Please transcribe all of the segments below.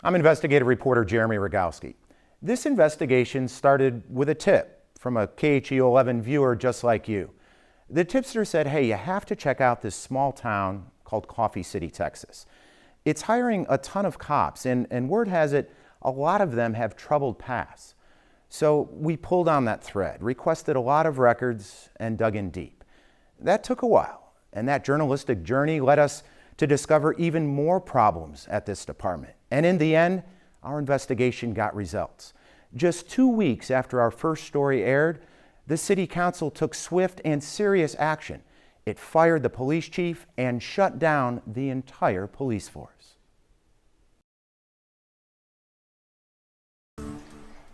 I'm investigative reporter Jeremy Rogalski. This investigation started with a tip from a KHOU 11 viewer just like you. The tipster said, hey, you have to check out this small town called Coffee City, Texas. It's hiring a ton of cops, and word has it, a lot of them have troubled pasts. So we pulled on that thread, requested a lot of records, and dug in deep. That took a while, and that journalistic journey led us to discover even more problems at this department. And in the end, our investigation got results. Just 2 weeks after our first story aired, the City Council took swift and serious action. It fired the police chief and shut down the entire police force.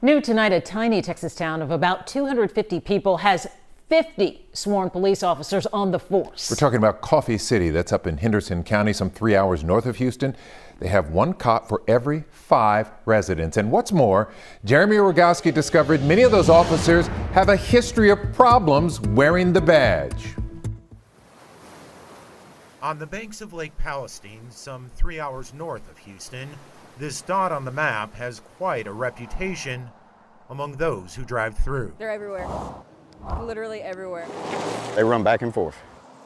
New tonight, a tiny Texas town of about 250 people has 50 sworn police officers on the force. We're talking about Coffee City. That's up in Henderson County, some 3 hours north of Houston. They have one cop for every 5 residents. And what's more, Jeremy Rogalski discovered many of those officers have a history of problems wearing the badge. On the banks of Lake Palestine, some 3 hours north of Houston, this dot on the map has quite a reputation among those who drive through. They're everywhere. Literally everywhere. They run back and forth,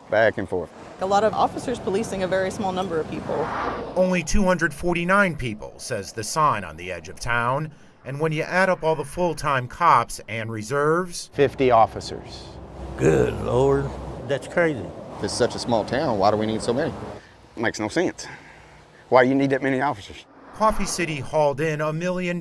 back and forth. A lot of officers policing a very small number of people. Only 249 people, says the sign on the edge of town. And when you add up all the full-time cops and reserves, 50 officers. Good Lord, that's crazy. If it's such a small town, why do we need so many? Makes no sense. Why do you need that many officers? Coffee City hauled in $1 million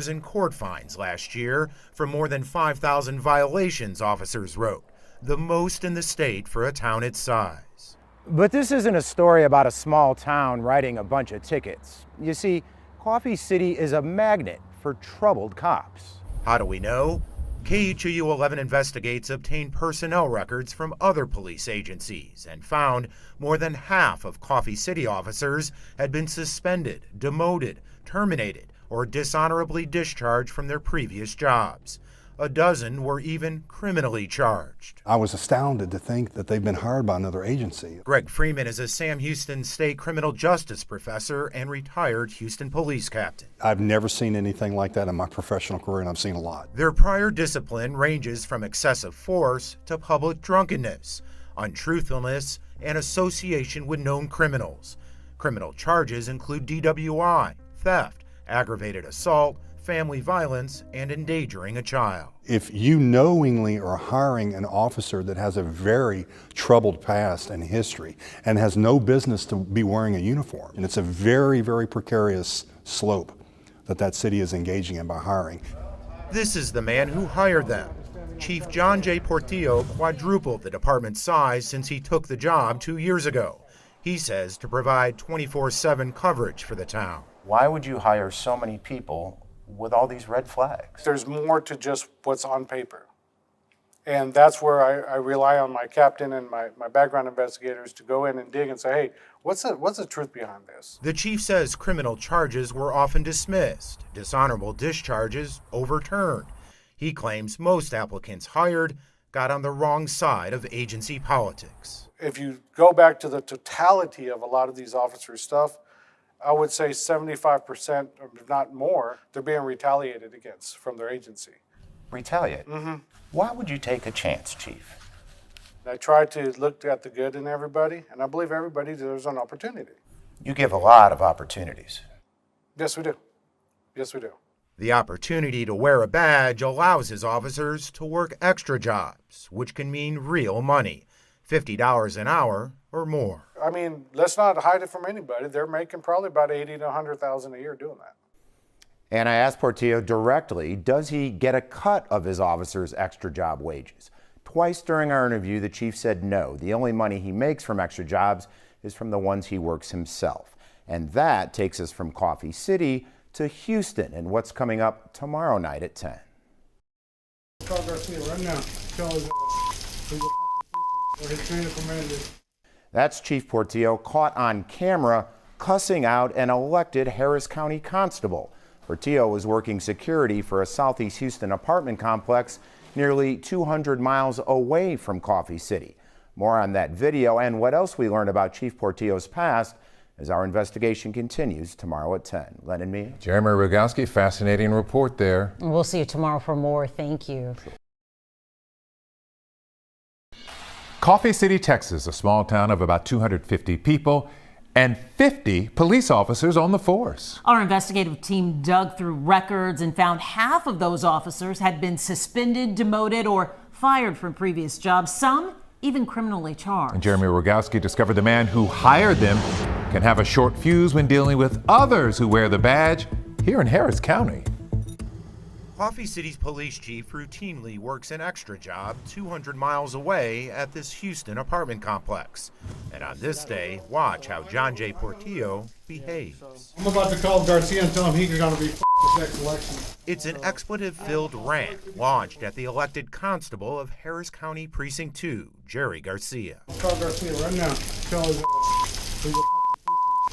in court fines last year for more than 5,000 violations, officers wrote, the most in the state for a town its size. But this isn't a story about a small town writing a bunch of tickets. You see, Coffee City is a magnet for troubled cops. How do we know? KHOU 11 Investigates obtained personnel records from other police agencies and found more than half of Coffee City officers had been suspended, demoted, terminated, or dishonorably discharged from their previous jobs. A dozen were even criminally charged. I was astounded to think that they've been hired by another agency. Greg Freeman is a Sam Houston State criminal justice professor and retired Houston police captain. I've never seen anything like that in my professional career, and I've seen a lot. Their prior discipline ranges from excessive force to public drunkenness, untruthfulness, and association with known criminals. Criminal charges include DWI, theft, aggravated assault, family violence, and endangering a child. If you knowingly are hiring an officer that has a very troubled past and history and has no business to be wearing a uniform, and it's a very, very precarious slope that city is engaging in by hiring. This is the man who hired them. Chief John J. Portillo quadrupled the department's size since he took the job 2 years ago. He says to provide 24/7 coverage for the town. Why would you hire so many people with all these red flags? There's more to just what's on paper. And that's where I rely on my captain and my background investigators to go in and dig and say, hey, what's the truth behind this? The chief says criminal charges were often dismissed, dishonorable discharges overturned. He claims most applicants hired got on the wrong side of agency politics. If you go back to the totality of a lot of these officers' stuff, I would say 75%, or if not more, they're being retaliated against from their agency. Retaliate? Mm-hmm. Why would you take a chance, Chief? I try to look at the good in everybody, and I believe everybody deserves an opportunity. You give a lot of opportunities. Yes, we do. Yes, we do. The opportunity to wear a badge allows his officers to work extra jobs, which can mean real money, $50 an hour or more. I mean, let's not hide it from anybody. They're making probably about $80,000 to $100,000 a year doing that. And I asked Portillo directly, does he get a cut of his officers' extra job wages? Twice during our interview, the chief said no. The only money he makes from extra jobs is from the ones he works himself. And that takes us from Coffee City to Houston and what's coming up tomorrow night at 10. Call Garcia right now. Tell his chain of command. That's Chief Portillo caught on camera cussing out an elected Harris County constable. Portillo was working security for a Southeast Houston apartment complex nearly 200 miles away from Coffee City. More on that video and what else we learned about Chief Portillo's past as our investigation continues tomorrow at 10. Len and Mia. Jeremy Rogalski, fascinating report there. We'll see you tomorrow for more. Thank you. Coffee City, Texas, a small town of about 250 people and 50 police officers on the force. Our investigative team dug through records and found half of those officers had been suspended, demoted, or fired from previous jobs, some even criminally charged. And Jeremy Rogalski discovered the man who hired them can have a short fuse when dealing with others who wear the badge here in Harris County. Coffee City's police chief routinely works an extra job 200 miles away at this Houston apartment complex. And on this day, watch how John J. Portillo behaves. I'm about to call Garcia and tell him he's going to be this next election. It's an expletive-filled rant launched at the elected constable of Harris County Precinct 2, Jerry Garcia. I'll call Garcia right now. Tell his he's a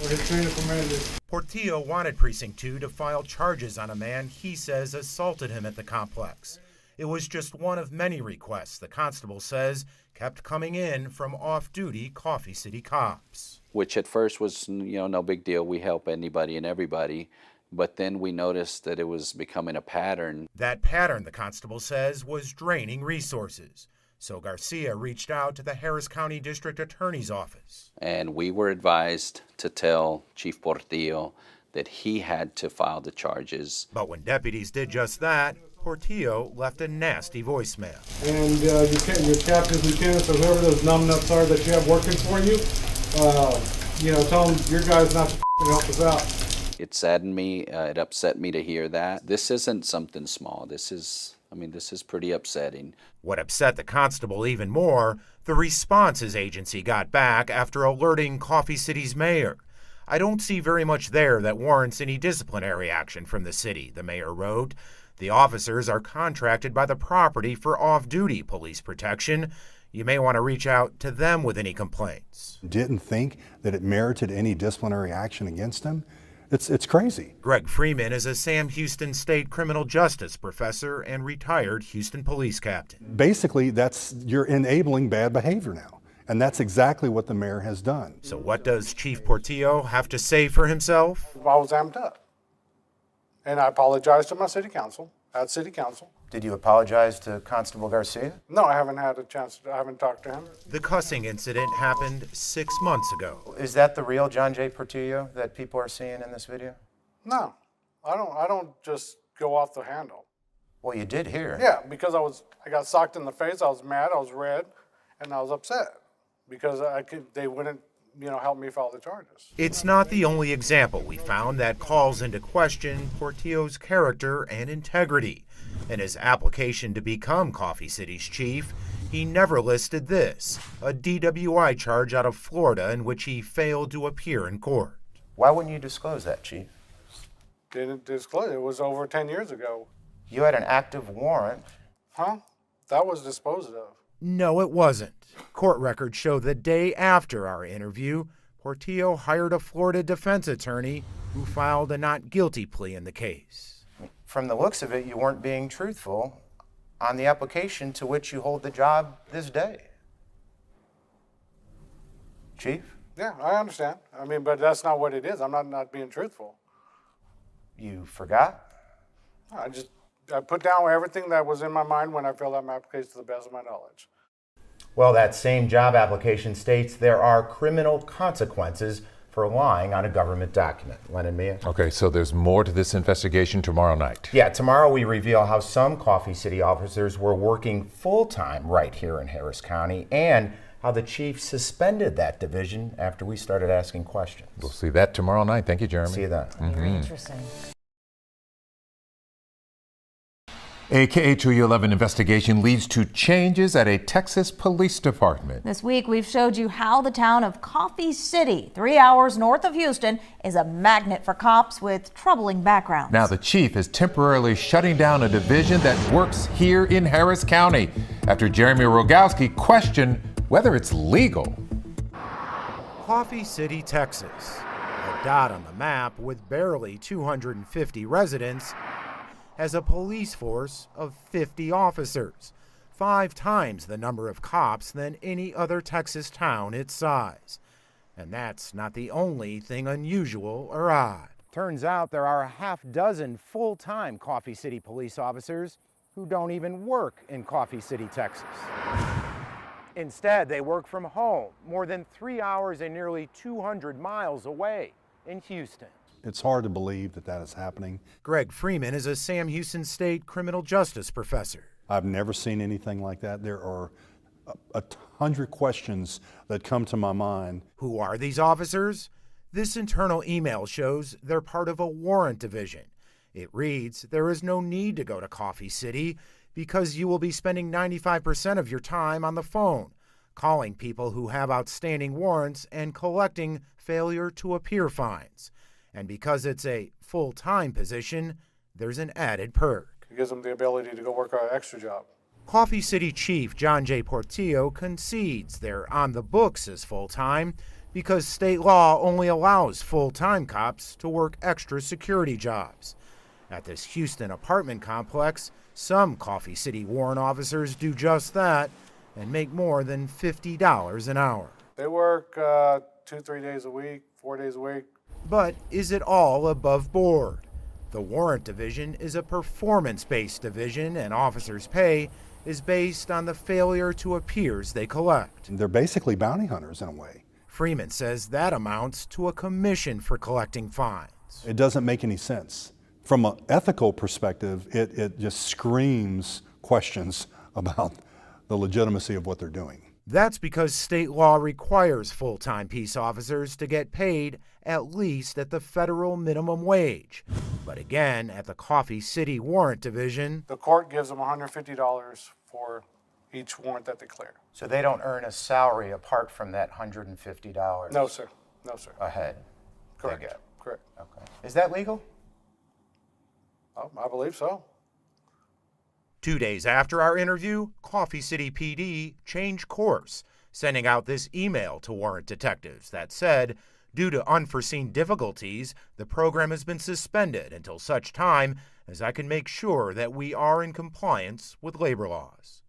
or his train of command. Portillo wanted Precinct 2 to file charges on a man he says assaulted him at the complex. It was just one of many requests the constable says kept coming in from off-duty Coffee City cops. Which at first was, no big deal. We help anybody and everybody. But then we noticed that it was becoming a pattern. That pattern, the constable says, was draining resources. So Garcia reached out to the Harris County District Attorney's Office. And we were advised to tell Chief Portillo that he had to file the charges. But when deputies did just that, Portillo left a nasty voicemail. And your captains, lieutenants, or whoever those numbnuts are that you have working for you, tell them your guy's not to help us out. It saddened me, it upset me to hear that. This isn't something small. This is pretty upsetting. What upset the constable even more, the response his agency got back after alerting Coffee City's mayor. I don't see very much there that warrants any disciplinary action from the city, the mayor wrote. The officers are contracted by the property for off-duty police protection. You may want to reach out to them with any complaints. Didn't think that it merited any disciplinary action against him. It's crazy. Greg Freeman is a Sam Houston State criminal justice professor and retired Houston police captain. Basically, you're enabling bad behavior now. And that's exactly what the mayor has done. So what does Chief Portillo have to say for himself? I was amped up. And I apologized to my city council, at city council. Did you apologize to Constable Garcia? No, I haven't had a chance. I haven't talked to him. The cussing incident happened 6 months ago. Is that the real John J. Portillo that people are seeing in this video? No, I don't just go off the handle. Well, you did here. Yeah, because I got socked in the face. I was mad. I was red, and I was upset because they wouldn't help me file the charges. It's not the only example we found that calls into question Portillo's character and integrity. In his application to become Coffee City's chief, he never listed this, a DWI charge out of Florida in which he failed to appear in court. Why wouldn't you disclose that, Chief? Didn't disclose it. It was over 10 years ago. You had an active warrant. Huh? That was disposed of. No, it wasn't. Court records show the day after our interview, Portillo hired a Florida defense attorney who filed a not guilty plea in the case. From the looks of it, you weren't being truthful on the application to which you hold the job this day. Chief? Yeah, I understand. But that's not what it is. I'm not being truthful. You forgot? I put down everything that was in my mind when I filled out my application to the best of my knowledge. Well, that same job application states there are criminal consequences for lying on a government document. Len and Mia? Okay, so there's more to this investigation tomorrow night. Yeah, tomorrow we reveal how some Coffee City officers were working full-time right here in Harris County and how the chief suspended that division after we started asking questions. We'll see that tomorrow night. Thank you, Jeremy. See you then. Very interesting. A KHOU 11 investigation leads to changes at a Texas police department. This week, we've showed you how the town of Coffee City, 3 hours north of Houston, is a magnet for cops with troubling backgrounds. Now, the chief is temporarily shutting down a division that works here in Harris County after Jeremy Rogalski questioned whether it's legal. Coffee City, Texas, a dot on the map with barely 250 residents, has a police force of 50 officers, 5 times the number of cops than any other Texas town its size. And that's not the only thing unusual or odd. Turns out there are a half dozen full-time Coffee City police officers who don't even work in Coffee City, Texas. Instead, they work from home, more than 3 hours and nearly 200 miles away in Houston. It's hard to believe that that is happening. Greg Freeman is a Sam Houston State criminal justice professor. I've never seen anything like that. There are 100 questions that come to my mind. Who are these officers? This internal email shows they're part of a warrant division. It reads, there is no need to go to Coffee City because you will be spending 95% of your time on the phone, calling people who have outstanding warrants and collecting failure to appear fines. And because it's a full-time position, there's an added perk. It gives them the ability to go work an extra job. Coffee City Chief John J. Portillo concedes they're on the books as full-time because state law only allows full-time cops to work extra security jobs. At this Houston apartment complex, some Coffee City warrant officers do just that and make more than $50 an hour. They work 2-3 days a week, 4 days a week. But is it all above board? The warrant division is a performance-based division, and officers' pay is based on the failure to appears they collect. They're basically bounty hunters in a way. Freeman says that amounts to a commission for collecting fines. It doesn't make any sense. From an ethical perspective, it just screams questions about the legitimacy of what they're doing. That's because state law requires full-time peace officers to get paid at least at the federal minimum wage. But again, at the Coffee City Warrant Division, the court gives them $150 for each warrant that they clear. So they don't earn a salary apart from that $150? No, sir. No, sir. A head? Correct. They get. Correct. Okay. Is that legal? Oh, I believe so. 2 days after our interview, Coffee City PD changed course, sending out this email to warrant detectives that said, due to unforeseen difficulties, the program has been suspended until such time as I can make sure that we are in compliance with labor laws.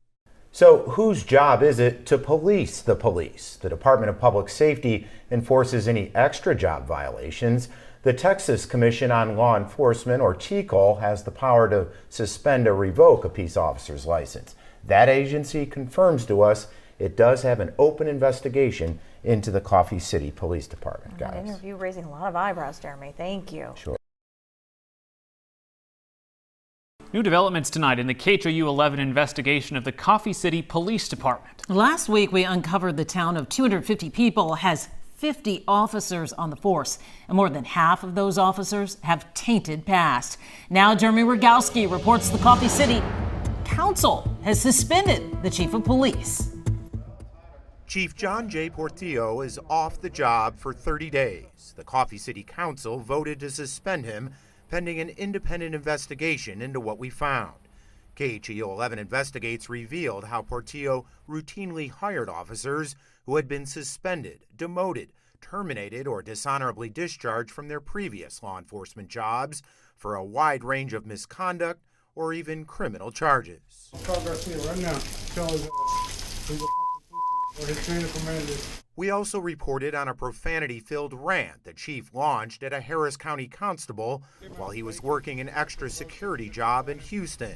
So whose job is it to police the police? The Department of Public Safety enforces any extra job violations. The Texas Commission on Law Enforcement, or TCOL, has the power to suspend or revoke a peace officer's license. That agency confirms to us it does have an open investigation into the Coffee City Police Department, guys. That interview raising a lot of eyebrows, Jeremy. Thank you. Sure. New developments tonight in the KHOU 11 investigation of the Coffee City Police Department. Last week, we uncovered the town of 250 people has 50 officers on the force, and more than half of those officers have tainted past. Now, Jeremy Rogalski reports the Coffee City Council has suspended the chief of police. Chief John J. Portillo is off the job for 30 days. The Coffee City Council voted to suspend him pending an independent investigation into what we found. KHOU 11 Investigates revealed how Portillo routinely hired officers who had been suspended, demoted, terminated, or dishonorably discharged from their previous law enforcement jobs for a wide range of misconduct or even criminal charges. Call Garcia right now. Tell his he's a or his chain of command. We also reported on a profanity-filled rant the chief launched at a Harris County constable while he was working an extra security job in Houston.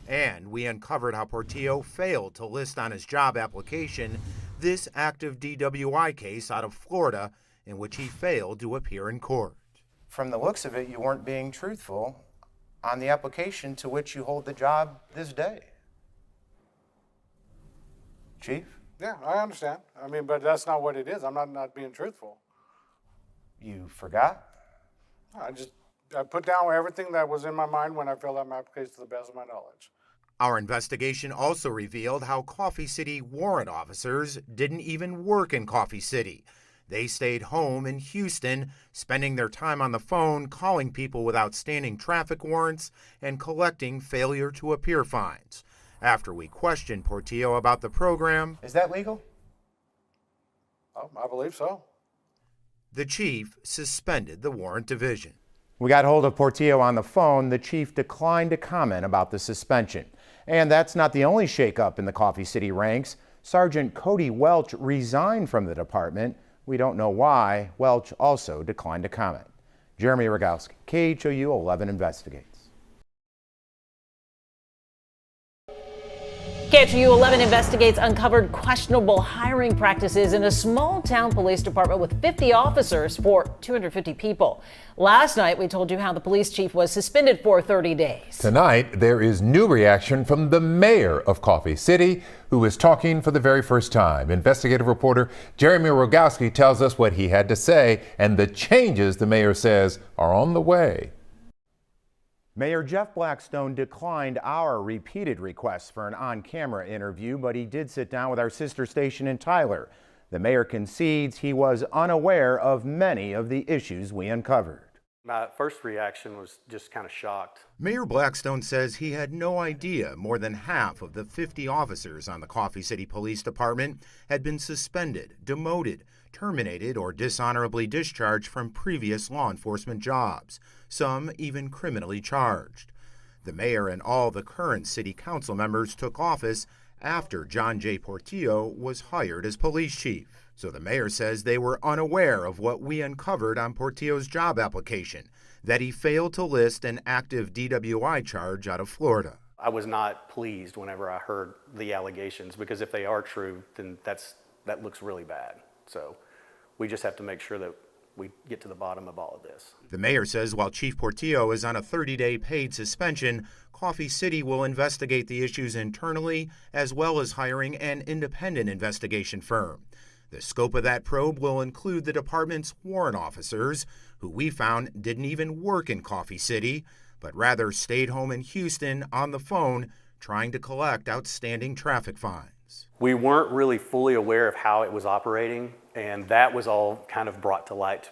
And we uncovered how Portillo failed to list on his job application this active DWI case out of Florida in which he failed to appear in court. From the looks of it, you weren't being truthful on the application to which you hold the job this day. Chief? Yeah, I understand. I mean, but that's not what it is. I'm not being truthful. You forgot? I put down everything that was in my mind when I filled out my application to the best of my knowledge. Our investigation also revealed how Coffee City warrant officers didn't even work in Coffee City. They stayed home in Houston, spending their time on the phone calling people with outstanding traffic warrants and collecting failure to appear fines. After we questioned Portillo about the program, is that legal? Oh, I believe so. The chief suspended the warrant division. We got hold of Portillo on the phone. The chief declined to comment about the suspension. And that's not the only shakeup in the Coffee City ranks. Sergeant Cody Welch resigned from the department We don't know why. Welch also declined to comment. Jeremy Rogalski, KHOU 11 investigates. KHOU 11 investigates uncovered questionable hiring practices in a small town police department with 50 officers for 250 people. Last night, we told you how the police chief was suspended for 30 days. Tonight, there is new reaction from the mayor of Coffee City, who is talking for the very first time. Investigative reporter Jeremy Rogalski tells us what he had to say and the changes the mayor says are on the way. Mayor Jeff Blackstone declined our repeated requests for an on-camera interview, but he did sit down with our sister station in Tyler. The mayor concedes he was unaware of many of the issues we uncovered. My first reaction was just kind of shocked. Mayor Blackstone says he had no idea more than half of the 50 officers on the Coffee City Police Department had been suspended, demoted, terminated, or dishonorably discharged from previous law enforcement jobs, some even criminally charged. The mayor and all the current city council members took office after John J. Portillo was hired as police chief. So the mayor says they were unaware of what we uncovered on Portillo's job application, that he failed to list an active DWI charge out of Florida. I was not pleased whenever I heard the allegations, because if they are true, then that looks really bad. So we just have to make sure that we get to the bottom of all of this. The mayor says while Chief Portillo is on a 30-day paid suspension, Coffee City will investigate the issues internally, as well as hiring an independent investigation firm. The scope of that probe will include the department's warrant officers, who we found didn't even work in Coffee City, but rather stayed home in Houston on the phone trying to collect outstanding traffic fines. We weren't really fully aware of how it was operating, and that was all kind of brought to light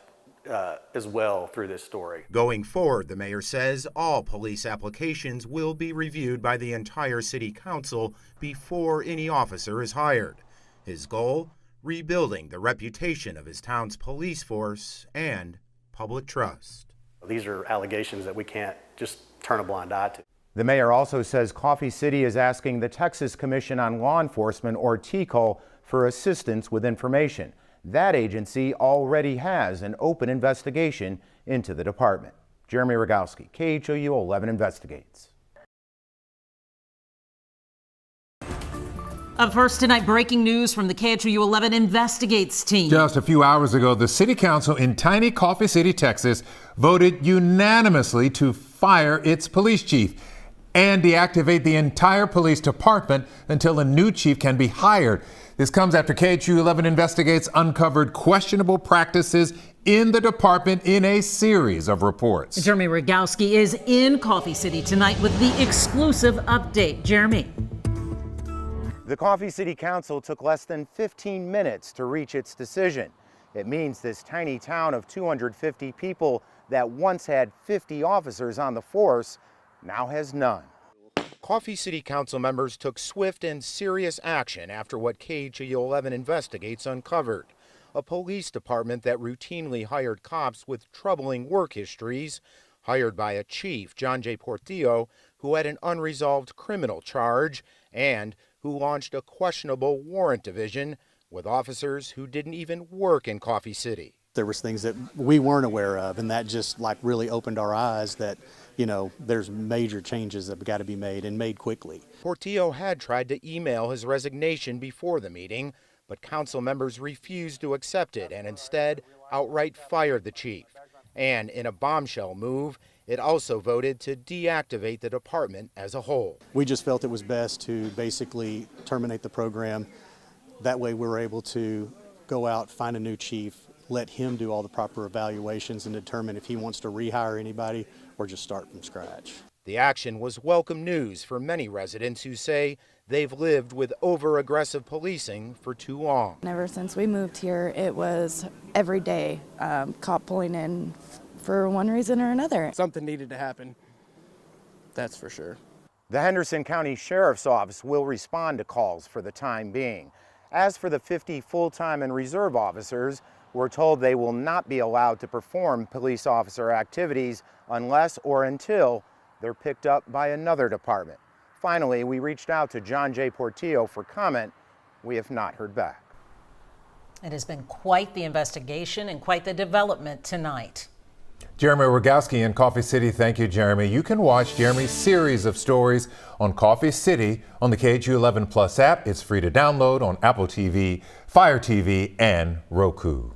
as well through this story. Going forward, the mayor says all police applications will be reviewed by the entire city council before any officer is hired. His goal? Rebuilding the reputation of his town's police force and public trust. These are allegations that we can't just turn a blind eye to. The mayor also says Coffee City is asking the Texas Commission on Law Enforcement, or TCOL, for assistance with information. That agency already has an open investigation into the department. Jeremy Rogalski, KHOU 11 investigates. Up first tonight, breaking news from the KHOU 11 investigates team. Just a few hours ago, the city council in tiny Coffee City, Texas, voted unanimously to fire its police chief and deactivate the entire police department until a new chief can be hired. This comes after KHOU 11 investigates uncovered questionable practices in the department in a series of reports. Jeremy Rogalski is in Coffee City tonight with the exclusive update. Jeremy. The Coffee City Council took less than 15 minutes to reach its decision. It means this tiny town of 250 people that once had 50 officers on the force now has none. Coffee City Council members took swift and serious action after what KHOU 11 investigates uncovered. A police department that routinely hired cops with troubling work histories, hired by a chief, John J. Portillo, who had an unresolved criminal charge, and who launched a questionable warrant division with officers who didn't even work in Coffee City. There was things that we weren't aware of, and that just really opened our eyes that, there's major changes that have got to be made, and made quickly. Portillo had tried to email his resignation before the meeting, but council members refused to accept it and instead outright fired the chief. And in a bombshell move, it also voted to deactivate the department as a whole. We just felt it was best to basically terminate the program. That way we were able to go out, find a new chief, let him do all the proper evaluations and determine if he wants to rehire anybody or just start from scratch. The action was welcome news for many residents who say they've lived with over-aggressive policing for too long. Ever since we moved here, it was every day cop pulling in for one reason or another. Something needed to happen, that's for sure. The Henderson County Sheriff's Office will respond to calls for the time being. As for the 50 full-time and reserve officers, we're told they will not be allowed to perform police officer activities unless or until they're picked up by another department. Finally, we reached out to John J. Portillo for comment. We have not heard back. It has been quite the investigation and quite the development tonight. Jeremy Rogalski in Coffee City. Thank you, Jeremy. You can watch Jeremy's series of stories on Coffee City on the KHOU 11 Plus app. It's free to download on Apple TV, Fire TV, and Roku.